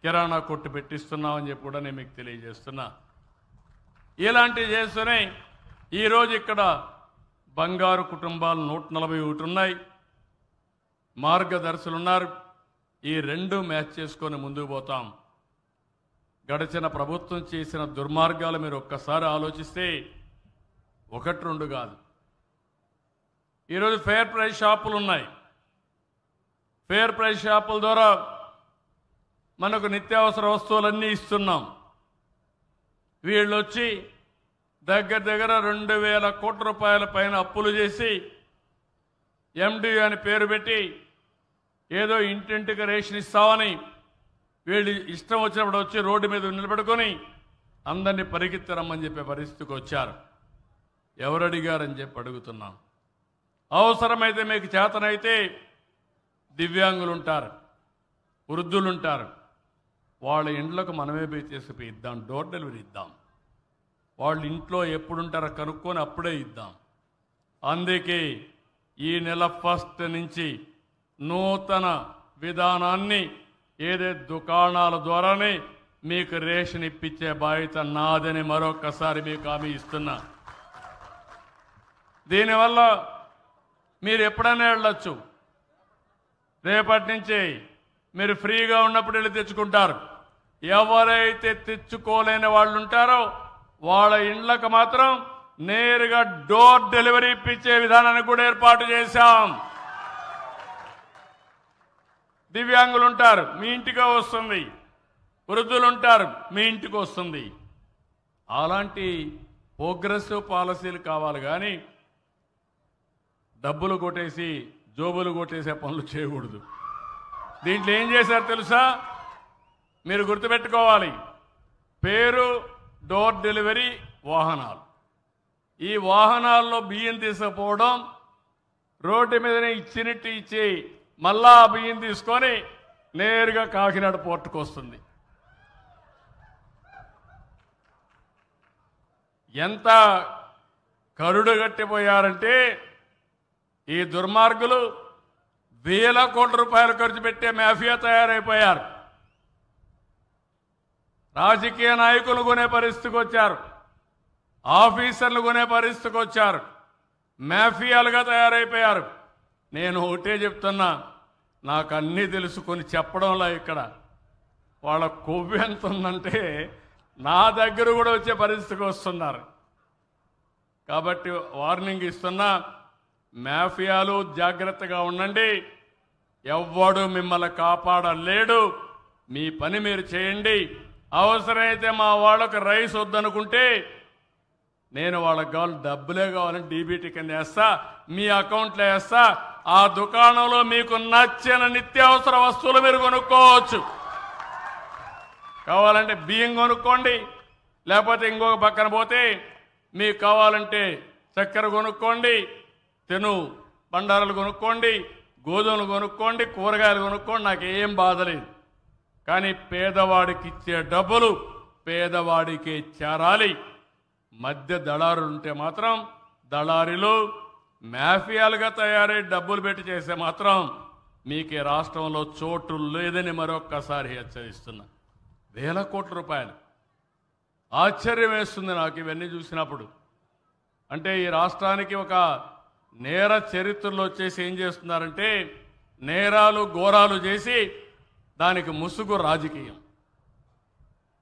కిరాణా కొట్టు పెట్టిస్తున్నామని చెప్పి కూడా నేను మీకు తెలియజేస్తున్నా. ఇలాంటివి చేస్తూనే ఈరోజు ఇక్కడ బంగారు కుటుంబాలు 141 ఉన్నాయి, మార్గదర్శులు ఉన్నారు. ఈ రెండు మ్యాచ్ చేసుకొని ముందుకు పోతాం. గడిచిన ప్రభుత్వం చేసిన దుర్మార్గాలు మీరు ఒక్కసారి ఆలోచిస్తే 1-2 కాదు. ఈరోజు ఫేర్ ప్రైస్ షాపులు ఉన్నాయి. ఫేర్ ప్రైస్ షాపుల ద్వారా మనకు నిత్యావసర వస్తువులన్నీ ఇస్తున్నాం. వీళ్ళు వచ్చి దగ్గర 2,000 కోట్ల రూపాయల పైన అప్పులు చేసి ఎండి అని పేరు పెట్టి ఏదో ఇంటింటికి రేషన్ ఇస్తామని వీళ్ళు ఇష్టం వచ్చినప్పుడు వచ్చి రోడ్డు మీద నిలబెట్టుకొని అందరినీ పరిగెత్తరమ్మని చెప్పే పరిస్థితికి వచ్చారు. ఎవరు అడిగారని చెప్పి అడుగుతున్నాం. అవసరమైతే మీకు చేతనైతే దివ్యాంగులు ఉంటారు, వృద్ధులు ఉంటారు, వాళ్ళ ఇండ్లకు మనమే పోయి తీసుకుపోయి ఇద్దాం, డోర్ డెలివరీ ఇద్దాం. వాళ్ళు ఇంట్లో ఎప్పుడుంటారో కనుక్కొని అప్పుడే ఇద్దాం. అందుకే ఈ నెల 1 నుంచి నూతన విధానాన్ని ఏదైతే దుకాణాల ద్వారానే మీకు రేషన్ ఇప్పించే బాధ్యత నాదని మరొకసారి మీకు హామీ ఇస్తున్నా. దీనివల్ల మీరు ఎప్పుడైనా వెళ్ళొచ్చు. రేపటి నుంచి మీరు ఫ్రీగా ఉన్నప్పుడు వెళ్ళి తెచ్చుకుంటారు. ఎవరైతే తెచ్చుకోలేని వాళ్ళు ఉంటారో వాళ్ళ ఇండ్లకు మాత్రం నేరుగా డోర్ డెలివరీ ఇప్పించే విధానాన్ని కూడా ఏర్పాటు చేశాం. దివ్యాంగులు ఉంటారు, మీ ఇంటికి వస్తుంది. వృద్ధులు ఉంటారు, మీ ఇంటికి వస్తుంది. అలాంటి ప్రోగ్రెసివ్ పాలసీలు కావాలి కానీ డబ్బులు కొట్టేసి జోబులు కొట్టేసే పనులు చేయకూడదు. దీంట్లో ఏం చేశారు తెలుసా? మీరు గుర్తుపెట్టుకోవాలి. పేరు డోర్ డెలివరీ వాహనాలు. ఈ వాహనాల్లో బియ్యం తీసుకుపోవడం, రోడ్డు మీదనే ఇచ్చినట్టు ఇచ్చి మళ్ళా బియ్యం తీసుకొని నేరుగా కాకినాడ పోర్టుకు వస్తుంది. ఎంత కరుడు గట్టిపోయారంటే ఈ దుర్మార్గులు 1,000 కోట్ల రూపాయలు ఖర్చు పెట్టే మాఫియా తయారైపోయారు. రాజకీయ నాయకులు కొనే పరిస్థితికి వచ్చారు, ఆఫీసర్లు కొనే పరిస్థితికి వచ్చారు, మాఫియాలుగా తయారైపోయారు. నేను ఒకటే చెప్తున్నా, నాకు అన్నీ తెలుసుకొని చెప్పడంలో ఇక్కడ వాళ్ళ కొవ్వు ఎంత ఉందంటే నా దగ్గర కూడా వచ్చే పరిస్థితికి వస్తున్నారు. కాబట్టి వార్నింగ్ ఇస్తున్నా, మాఫియాలు జాగ్రత్తగా ఉండండి. ఎవ్వడు మిమ్మల్ని కాపాడలేడు. మీ పని మీరు చేయండి. అవసరమైతే మా వాళ్ళకు రైస్ వద్దనుకుంటే నేను వాళ్ళకి కావాలి డబ్బులే కావాలని డీబీటీ కింద వేస్తా, మీ అకౌంట్లో వేస్తా. ఆ దుకాణంలో మీకు నచ్చిన నిత్యావసర వస్తువులు మీరు కొనుక్కోవచ్చు. కావాలంటే బియ్యం కొనుక్కోండి, లేకపోతే ఇంకొక పక్కన పోతే మీకు కావాలంటే చక్కెర కొనుక్కోండి, తెను బండారాలు కొనుక్కోండి, గోధుమలు కొనుక్కోండి, కూరగాయలు కొనుక్కోండి. నాకేం బాధ లేదు. కానీ పేదవాడికి ఇచ్చే డబ్బులు పేదవాడికే చేరాలి. మధ్య దళారులు ఉంటే మాత్రం, దళారీలు మాఫియాలుగా తయారై డబ్బులు పెట్టి చేస్తే మాత్రం మీకే రాష్ట్రంలో చోటు లేదని మరొక్కసారి హెచ్చరిస్తున్నా. 1,000 కోట్ల రూపాయలు. ఆశ్చర్యం వేస్తుంది నాకు ఇవన్నీ చూసినప్పుడు. అంటే ఈ రాష్ట్రానికి ఒక నేర చరిత్రలో వచ్చేసి ఏం చేస్తున్నారంటే నేరాలు ఘోరాలు చేసి దానికి ముసుగు రాజకీయం.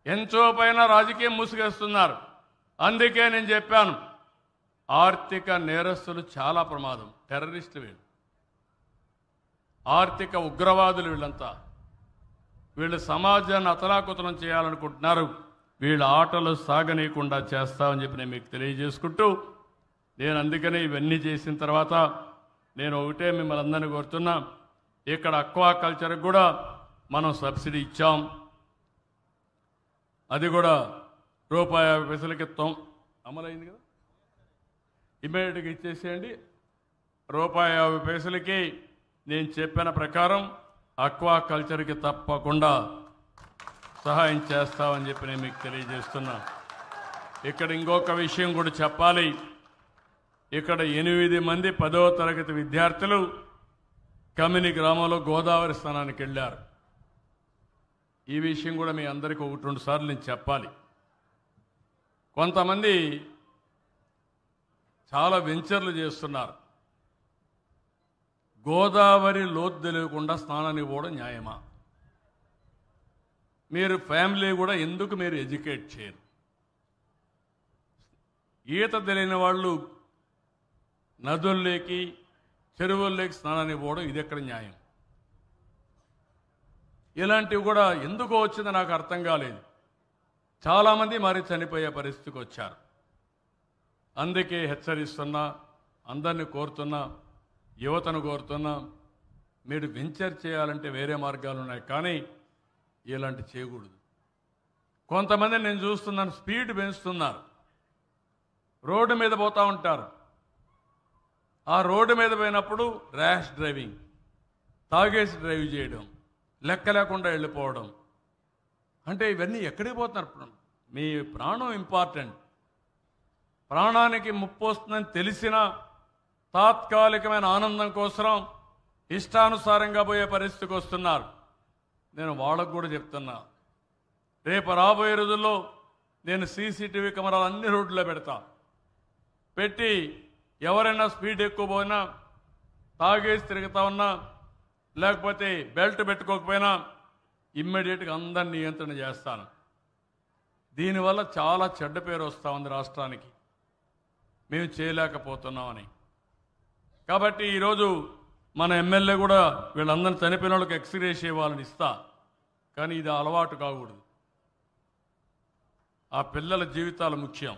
ఎంతో పైన రాజకీయం ముసుగేస్తున్నారు. అందుకే నేను చెప్పాను, ఆర్థిక నేరస్తులు చాలా ప్రమాదం. టెర్రరిస్టులు వీళ్ళు, ఆర్థిక ఉగ్రవాదులు వీళ్ళంతా. వీళ్ళు సమాజాన్ని అతలాకుతలం చేయాలనుకుంటున్నారు. వీళ్ళ ఆటలు సాగనీయకుండా చేస్తామని చెప్పి నేను మీకు తెలియజేసుకుంటూ, నేను అందుకనే ఇవన్నీ చేసిన తర్వాత నేను ఒకటే మిమ్మల్ని అందరినీ కోరుతున్నా, ఇక్కడ అక్వా కల్చర్కి కూడా మనం సబ్సిడీ ఇచ్చాం. అది కూడా ₹50 అమలైంది కదా, ఇమ్మీడియట్గా ఇచ్చేసేయండి. ₹50 నేను చెప్పిన ప్రకారం అక్వా కల్చర్కి తప్పకుండా సహాయం చేస్తామని చెప్పి నేను మీకు తెలియజేస్తున్నా. ఇక్కడ ఇంకొక విషయం కూడా చెప్పాలి. ఇక్కడ 8 మంది 10వ తరగతి విద్యార్థులు కమిని గ్రామంలో గోదావరి స్నానానికి వెళ్ళారు. ఈ విషయం కూడా మీ అందరికీ 1-2 సార్లు నేను చెప్పాలి. కొంతమంది చాలా వెంచర్లు చేస్తున్నారు. గోదావరి లోతు తెలియకుండా స్నానానికి పోవడం న్యాయమా? మీరు ఫ్యామిలీ కూడా ఎందుకు మీరు ఎడ్యుకేట్ చేయరు? ఈత తెలియని వాళ్ళు నదుల్లోకి చెరువుల్లోకి స్నానానికి పోవడం ఇది ఎక్కడ న్యాయం? ఇలాంటివి కూడా ఎందుకు వచ్చిందో నాకు అర్థం కాలేదు. చాలామంది మరి చనిపోయే పరిస్థితికి వచ్చారు. అందుకే హెచ్చరిస్తున్నా, అందరినీ కోరుతున్నా, యువతను కోరుతున్నా, మీరు వెంచర్ చేయాలంటే వేరే మార్గాలు ఉన్నాయి, కానీ ఇలాంటి చేయకూడదు. కొంతమంది నేను చూస్తున్నాను, స్పీడ్ పెంచుతున్నారు. రోడ్డు మీద పోతూ ఉంటారు. ఆ రోడ్డు మీద పోయినప్పుడు ర్యాష్ డ్రైవింగ్, తాగేసి డ్రైవ్ చేయడం, లెక్క లేకుండా వెళ్ళిపోవడం. అంటే ఇవన్నీ ఎక్కడికి పోతున్నారు? మీ ప్రాణం ఇంపార్టెంట్. ప్రాణానికి ముప్పు వస్తుందని తెలిసినా తాత్కాలికమైన ఆనందం కోసం ఇష్టానుసారంగా పోయే పరిస్థితికి వస్తున్నారు. నేను వాళ్ళకు కూడా చెప్తున్నా, రేపు రాబోయే రోజుల్లో నేను సీసీటీవీ కెమెరాలు అన్ని రోడ్లలో పెట్టి ఎవరైనా స్పీడ్ ఎక్కువ పోయినా, తాగేసి తిరుగుతా ఉన్నా, లేకపోతే బెల్ట్ పెట్టుకోకపోయినా ఇమ్మీడియట్గా అందరిని నియంత్రణ చేస్తాను. దీనివల్ల చాలా చెడ్డ పేరు వస్తూ ఉంది రాష్ట్రానికి, మేము చేయలేకపోతున్నామని. కాబట్టి ఈరోజు మన ఎమ్మెల్యే కూడా వీళ్ళందరినీ చనిపోయిన వాళ్ళకి ఎక్స్గ్రేషియా ఇవ్వాలని ఇస్తా, కానీ ఇది అలవాటు కాకూడదు. ఆ పిల్లల జీవితాలు ముఖ్యం.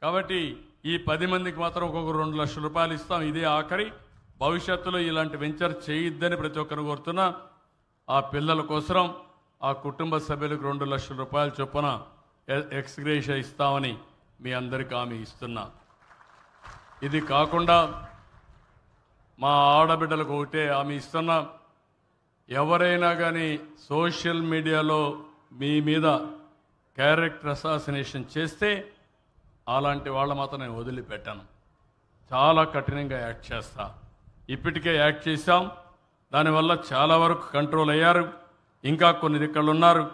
కాబట్టి ఈ 10 మందికి మాత్రం ఒక్కొక్క 2 లక్షల రూపాయలు ఇస్తాం. ఇదే ఆఖరి. భవిష్యత్తులో ఇలాంటి వెంచర్ చేయొద్దని ప్రతి ఒక్కరు కోరుతున్నా. ఆ పిల్లల కోసం ఆ కుటుంబ సభ్యులకు 2 లక్షల రూపాయల చొప్పున ఎక్స్గ్రేషియా ఇస్తామని మీ అందరికీ హామీ ఇస్తున్నా. ఇది కాకుండా మా ఆడబిడ్డలకు ఒకటే హామీ ఇస్తున్నా, ఎవరైనా కానీ సోషల్ మీడియాలో మీ మీద క్యారెక్టర్ అసాసినేషన్ చేస్తే అలాంటి వాళ్ళ మాత్రం నేను వదిలిపెట్టాను. చాలా కఠినంగా యాక్ట్ చేస్తా. ఇప్పటికే యాక్ట్ చేశాం. దానివల్ల చాలా వరకు కంట్రోల్ అయ్యారు. ఇంకా కొన్ని దిక్కలు ఉన్నారు.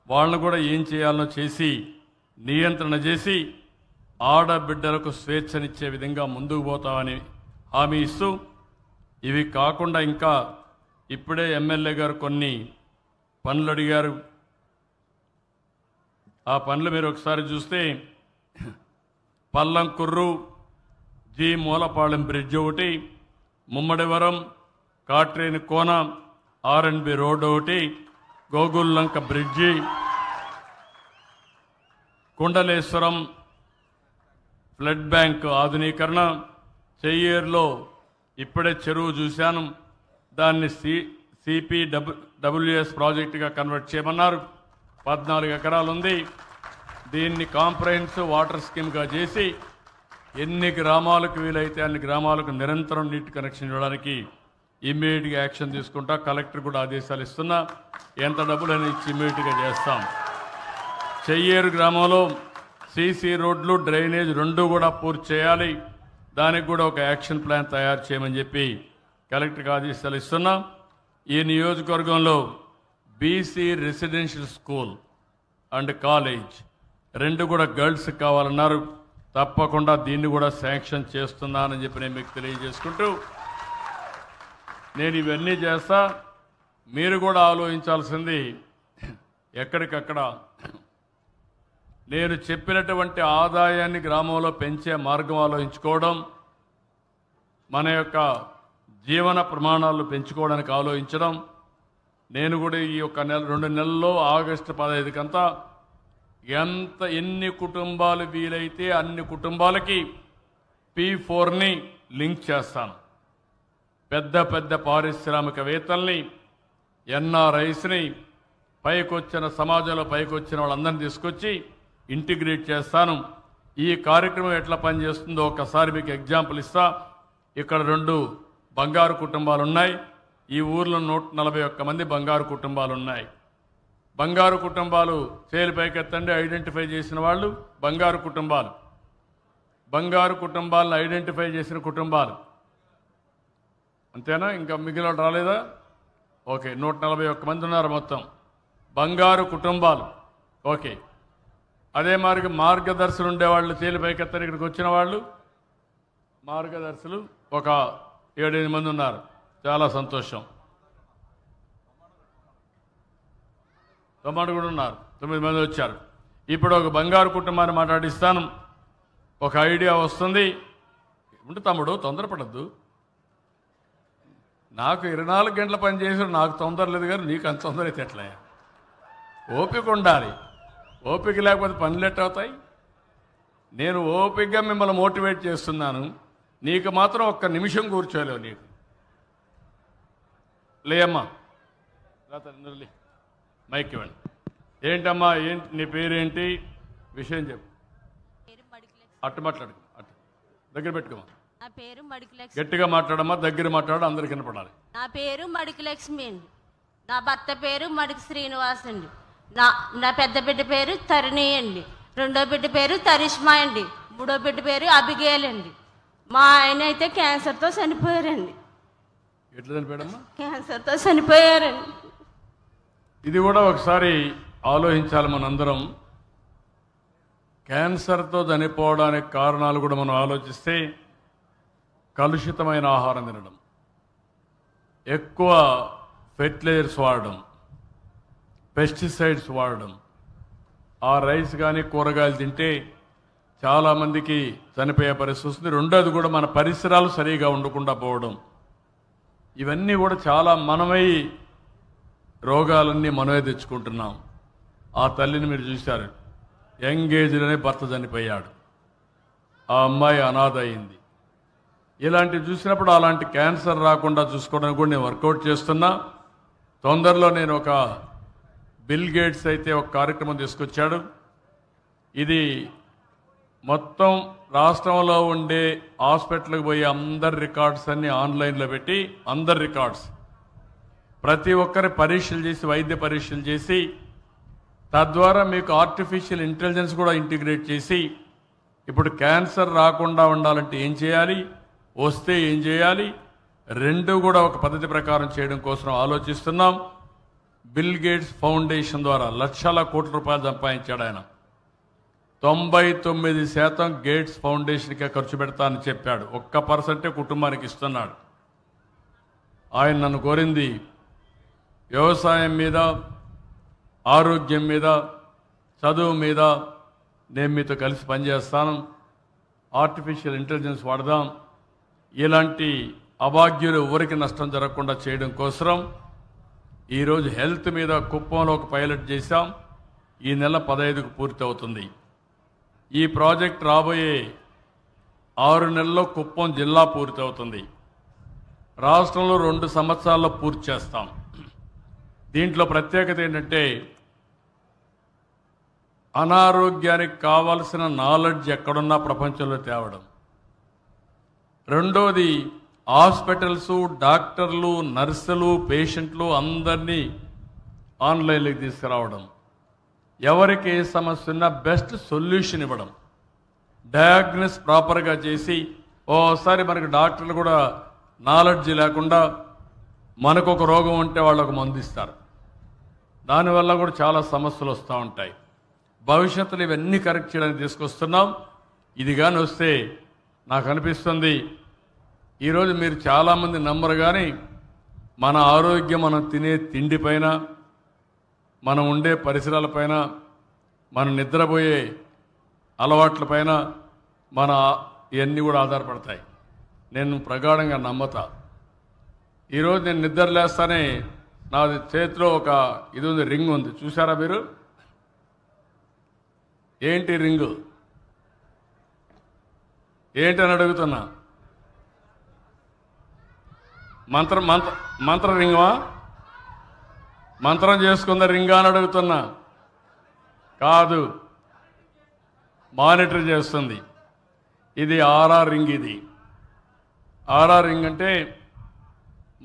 వాళ్ళను కూడా ఏం చేయాలనో చేసి నియంత్రణ చేసి ఆడబిడ్డలకు స్వేచ్ఛనిచ్చే విధంగా ముందుకు పోతామని హామీ ఇస్తూ, ఇవి కాకుండా ఇంకా ఇప్పుడే ఎమ్మెల్యే గారు కొన్ని పనులు అడిగారు. ఆ పనులు మీరు ఒకసారి చూస్తే, పల్లంకుర్రు జి మూలపాళెం బ్రిడ్జ్ ఒకటి, ముమ్మడివరం కాట్రేని కోన R&B రోడ్ ఒకటి, Gogullanka bridge, Kundaleswaram flood bank ఆధునీకరణ, చెయ్యేరులో ఇప్పుడే చెరువు చూశాను, దాన్ని CPWS ప్రాజెక్టుగా కన్వర్ట్ చేయమన్నారు. 14 ఎకరాలు ఉంది. దీన్ని కాంప్రహెన్సివ్ వాటర్ స్కీమ్గా చేసి ఎన్ని గ్రామాలకు వీలైతే అన్ని గ్రామాలకు నిరంతరం నీటి కనెక్షన్ ఇవ్వడానికి ఇమ్మీడియట్గా యాక్షన్ తీసుకుంటా. కలెక్టర్ కూడా ఆదేశాలు ఇస్తున్నా. ఎంత డబ్బులని ఇచ్చి ఇమ్మీడియట్గా చేస్తాం. చెయ్యేరు గ్రామంలో సీసీ రోడ్లు, డ్రైనేజ్ 2 కూడా పూర్తి చేయాలి. దానికి కూడా ఒక యాక్షన్ ప్లాన్ తయారు చేయమని చెప్పి కలెక్టర్కి ఆదేశాలు ఇస్తున్నా. ఈ నియోజకవర్గంలో BC residential school and college 2 కూడా గర్ల్స్ కావాలన్నారు. తప్పకుండా దీన్ని కూడా శాంక్షన్ చేస్తున్నానని చెప్పి నేను మీకు తెలియజేసుకుంటూ, నేను ఇవన్నీ చేస్తా. మీరు కూడా ఆలోచించాల్సింది, ఎక్కడికక్కడ నేను చెప్పినటువంటి ఆదాయాన్ని గ్రామంలో పెంచే మార్గం ఆలోచించుకోవడం, మన యొక్క జీవన ప్రమాణాలు పెంచుకోవడానికి ఆలోచించడం. నేను కూడా ఈ ఒక 2 నెలల్లో ఆగస్టు 15కంతా ఎన్ని కుటుంబాలు వీలైతే అన్ని కుటుంబాలకి P4ని లింక్ చేస్తాను. పెద్ద పారిశ్రామికవేత్తల్ని, NRIsని, పైకొచ్చిన సమాజంలో పైకొచ్చిన వాళ్ళందరినీ తీసుకొచ్చి ఇంటిగ్రేట్ చేస్తాను. ఈ కార్యక్రమం ఎట్లా పనిచేస్తుందో ఒకసారి మీకు ఎగ్జాంపుల్ ఇస్తా. ఇక్కడ 2 బంగారు కుటుంబాలు ఉన్నాయి. ఈ ఊర్లో 141 మంది బంగారు కుటుంబాలు ఉన్నాయి. బంగారు కుటుంబాలు చేలు పైకెత్తండి. ఐడెంటిఫై చేసిన వాళ్ళు బంగారు కుటుంబాలు. బంగారు కుటుంబాలను ఐడెంటిఫై చేసిన కుటుంబాలు అంతేనా? ఇంకా మిగిలిన రాలేదా? ఓకే, 141 మంది ఉన్నారు మొత్తం. బంగారు కుటుంబాలు. ఓకే, అదే మార్గదర్శులు ఉండేవాళ్ళు తేలిపైకెత్తని ఇక్కడికి వచ్చిన వాళ్ళు మార్గదర్శులు ఒక 7-8 మంది ఉన్నారు. చాలా సంతోషం. తమ్ముడు కూడా ఉన్నారు, 9 మంది వచ్చారు. ఇప్పుడు ఒక బంగారు కుటుంబాన్ని మాట్లాడిస్తాను. ఒక ఐడియా వస్తుంది. ఉంటే తమ్ముడు తొందరపడద్దు. నాకు 24 గంటల పని చేసి నాకు తొందర లేదు, కానీ నీకు అంత తొందర అయితే ఎట్లా? ఓపిక ఉండాలి. ఓపిక లేకపోతే పనులు ఎట్ అవుతాయి? నేను ఓపికగా మిమ్మల్ని మోటివేట్ చేస్తున్నాను. నీకు మాత్రం ఒక్క నిమిషం కూర్చోలేవు. నీకు లేమ్మా, మైక్ ఇవ్వండి. ఏంటమ్మా, ఏంటి నీ పేరేంటి, విషయం చెప్పు. అట్టు మాట్లాడు, అట్టు దగ్గర పెట్టుకోమా. నా పేరు మడికిలక్ష్మి. గట్టిగా మాట్లాడమ్మా, దగ్గర మాట్లాడు, అందరికి వినపడాలి. నా పేరు మడికిలక్ష్మి అండి. నా భర్త పేరు మడికి శ్రీనివాస్ అండి. నా పెద్ద బిడ్డ పేరు తరుణి అండి. రెండో బిడ్డ పేరు తరిష్మా అండి. మూడో బిడ్డ పేరు అభిగేల్ అండి. మా ఆయన అయితే క్యాన్సర్తో చనిపోయారండి. ఎట్లా చనిపోయాడమ్మా? క్యాన్సర్తో చనిపోయారండి. ఇది కూడా ఒకసారి ఆలోచించాలి మనందరం. క్యాన్సర్తో చనిపోవడానికి కారణాలు కూడా మనం ఆలోచిస్తే కలుషితమైన ఆహారం తినడం, ఎక్కువ ఫెర్టిలైజర్స్ వాడడం, పెస్టిసైడ్స్ వాడడం, ఆ రైస్ కానీ కూరగాయలు తింటే చాలామందికి చనిపోయే పరిస్థితి వస్తుంది. రెండోది కూడా మన పరిసరాలు సరిగా ఉండకుండా పోవడం. ఇవన్నీ కూడా చాలా మనమై రోగాలన్నీ మనమే తెచ్చుకుంటున్నాం. ఆ తల్లిని మీరు చూశారు, యంగ్ ఏజ్లోనే భర్త చనిపోయాడు, ఆ అమ్మాయి అనాథ అయింది. ఇలాంటివి చూసినప్పుడు అలాంటి క్యాన్సర్ రాకుండా చూసుకోవడానికి కూడా నేను వర్కౌట్ చేస్తున్నా. తొందరలో నేను ఒక బిల్ గేట్స్ అయితే ఒక కార్యక్రమం తీసుకొచ్చాడు. ఇది మొత్తం రాష్ట్రంలో ఉండే హాస్పిటల్కి పోయి అందరి రికార్డ్స్ అన్ని ఆన్లైన్లో పెట్టి, అందరి రికార్డ్స్ ప్రతి ఒక్కరి పరీక్షలు చేసి, వైద్య పరీక్షలు చేసి, తద్వారా మీకు ఆర్టిఫిషియల్ ఇంటెలిజెన్స్ కూడా ఇంటిగ్రేట్ చేసి, ఇప్పుడు క్యాన్సర్ రాకుండా ఉండాలంటే ఏం చేయాలి, వస్తే ఏం చేయాలి, రెండు కూడా ఒక పద్ధతి ప్రకారం చేయడం కోసం ఆలోచిస్తున్నాం. బిల్ గేట్స్ ఫౌండేషన్ ద్వారా లక్షల కోట్ల రూపాయలు సంపాదించాడు ఆయన. 99% గేట్స్ ఫౌండేషన్కే ఖర్చు పెడతానని చెప్పాడు. 1% కుటుంబానికి ఇస్తున్నాడు. ఆయన నన్ను కోరింది వ్యవసాయం మీద, ఆరోగ్యం మీద, చదువు మీద నేను మీతో కలిసి పనిచేస్తాను, ఆర్టిఫిషియల్ ఇంటెలిజెన్స్ వాడదాం, ఇలాంటి అభాగ్యులు ఎవరికి నష్టం జరగకుండా చేయడం కోసం ఈరోజు హెల్త్ మీద కుప్పంలో ఒక పైలట్ చేశాం. ఈ నెల 15కు పూర్తి అవుతుంది. ఈ ప్రాజెక్ట్ రాబోయే 6 నెలల్లో కుప్పం జిల్లా పూర్తి అవుతుంది. రాష్ట్రంలో 2 సంవత్సరాల్లో పూర్తి చేస్తాం. దీంట్లో ప్రత్యేకత ఏంటంటే అనారోగ్యానికి కావాల్సిన నాలెడ్జ్ ఎక్కడున్నా ప్రపంచంలో తేవడం. రెండోది హాస్పిటల్స్, డాక్టర్లు, నర్సులు, పేషెంట్లు అందరినీ ఆన్లైన్లోకి తీసుకురావడం. ఎవరికి ఏ సమస్య ఉన్నా బెస్ట్ సొల్యూషన్ ఇవ్వడం. డయాగ్నోస్ ప్రాపర్గా చేసి, ఓసారి మనకి డాక్టర్లు కూడా నాలెడ్జ్ లేకుండా మనకు ఒక రోగం ఉంటే వాళ్ళకు మందు ఇస్తారు. దానివల్ల కూడా చాలా సమస్యలు వస్తూ ఉంటాయి. భవిష్యత్తులో ఇవన్నీ కరెక్ట్ చేయడానికి తీసుకొస్తున్నాం. ఇది కానీ వస్తే నాకు అనిపిస్తుంది, ఈరోజు మీరు చాలామంది నమ్మరు కానీ మన ఆరోగ్యం, మనం తినే తిండిపైన, మనం ఉండే పరిసరాలపైన, మనం నిద్రపోయే అలవాట్లపైన మన ఇవన్నీ కూడా ఆధారపడతాయి. నేను ప్రగాఢంగా నమ్మతా. ఈరోజు నేను నిద్ర లేస్తానే నా చేతిలో ఒక ఇది ఉంది, రింగ్ ఉంది, చూసారా మీరు? ఏంటి రింగు ఏంటని అడుగుతున్నా. మంత్ర రింగమా? మంత్రం చేసుకుందా రింగా అని అడుగుతున్నా. కాదు, మానిటర్ చేస్తుంది. ఇది ఆర్ఆర్ రింగ్. ఇది ఆర్ఆర్ రింగ్ అంటే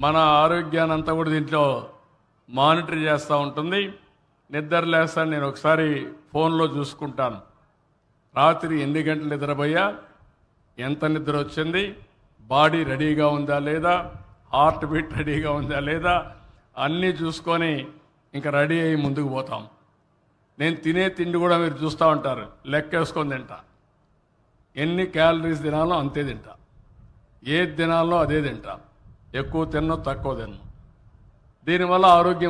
మన ఆరోగ్యాన్ని అంతా కూడా దీంట్లో మానిటర్ చేస్తూ ఉంటుంది. నిద్ర లేస్తాను నేను ఒకసారి ఫోన్లో చూసుకుంటాను. రాత్రి ఎన్ని గంటలు నిద్రపోయా, ఎంత నిద్ర వచ్చింది, బాడీ రెడీగా ఉందా లేదా, హార్ట్ బీట్ రెడీగా ఉందా లేదా, అన్నీ చూసుకొని ఇంకా రెడీ అయ్యి ముందుకు పోతాం. నేను తినే తిండి కూడా మీరు చూస్తూ ఉంటారు, లెక్కేసుకొని తింటా. ఎన్ని క్యాలరీస్ తినాలో అంతే తింటా, ఏది తినాలో అదే తింటా. ఎక్కువ తిన్నో తక్కువ తిన్నో. దీనివల్ల ఆరోగ్యం